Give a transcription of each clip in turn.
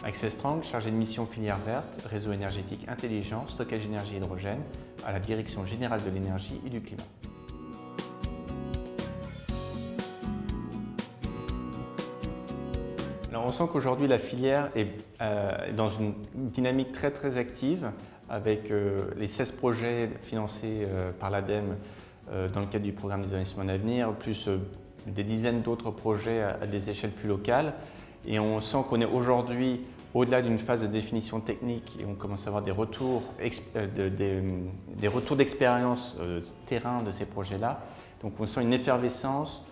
Axel Strang, chargé de mission filière verte, réseau énergétique intelligent, stockage d'énergie et hydrogène, à la Direction générale de l'énergie et du climat. Alors on sent qu'aujourd'hui la filière est dans une dynamique très active avec les 16 projets financés par l'ADEME dans le cadre du programme des investissements d'avenir, plus des dizaines d'autres projets à des échelles plus locales. Et on sent qu'on est aujourd'hui au-delà d'une phase de définition technique et on commence à avoir des retours d'expérience terrain de ces projets-là. Donc on sent une effervescence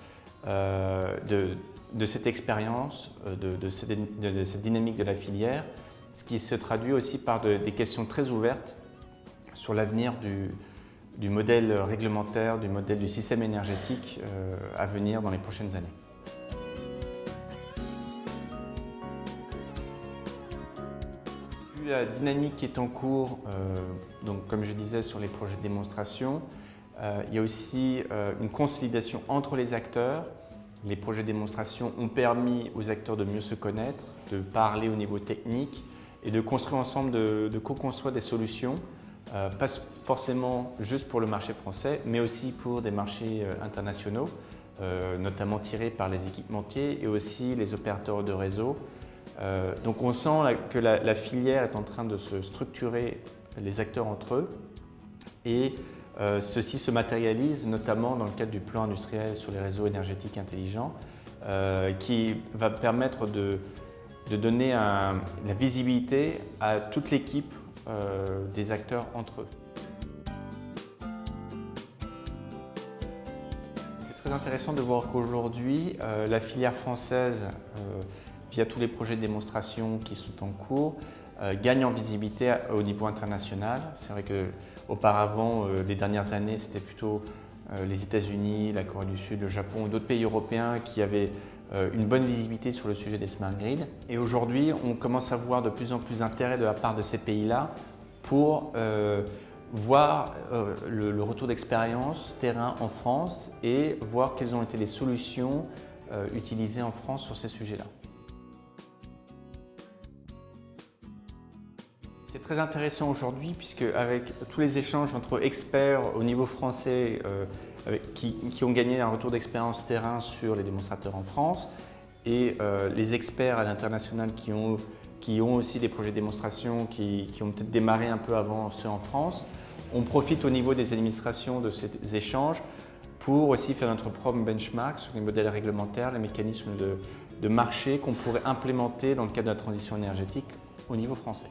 de cette expérience, de cette dynamique de la filière, ce qui se traduit aussi par des questions très ouvertes sur l'avenir du modèle réglementaire, du modèle du système énergétique à venir dans les prochaines années. Vu la dynamique qui est en cours, donc comme je disais sur les projets de démonstration, il y a aussi une consolidation entre les acteurs. Les projets de démonstration ont permis aux acteurs de mieux se connaître, de parler au niveau technique et de construire ensemble, de co-construire des solutions, pas forcément juste pour le marché français, mais aussi pour des marchés internationaux, notamment tirés par les équipementiers et aussi les opérateurs de réseau. Donc on sent que la filière est en train de se structurer, les acteurs entre eux, et ceci se matérialise notamment dans le cadre du plan industriel sur les réseaux énergétiques intelligents qui va permettre de donner la visibilité à toute l'équipe des acteurs entre eux. C'est très intéressant de voir qu'aujourd'hui, la filière française, via tous les projets de démonstration qui sont en cours, gagne en visibilité au niveau international. C'est vrai qu'auparavant, les dernières années, c'était plutôt les États-Unis, la Corée du Sud, le Japon ou d'autres pays européens qui avaient une bonne visibilité sur le sujet des smart grids. Et aujourd'hui, on commence à voir de plus en plus d'intérêt de la part de ces pays-là pour voir le retour d'expérience terrain en France et voir quelles ont été les solutions utilisées en France sur ces sujets-là. C'est très intéressant aujourd'hui puisque avec tous les échanges entre experts au niveau français qui ont gagné un retour d'expérience terrain sur les démonstrateurs en France et les experts à l'international qui ont aussi des projets de démonstration qui ont peut-être démarré un peu avant ceux en France, on profite au niveau des administrations de ces échanges pour aussi faire notre propre benchmark sur les modèles réglementaires, les mécanismes de marché qu'on pourrait implémenter dans le cadre de la transition énergétique au niveau français.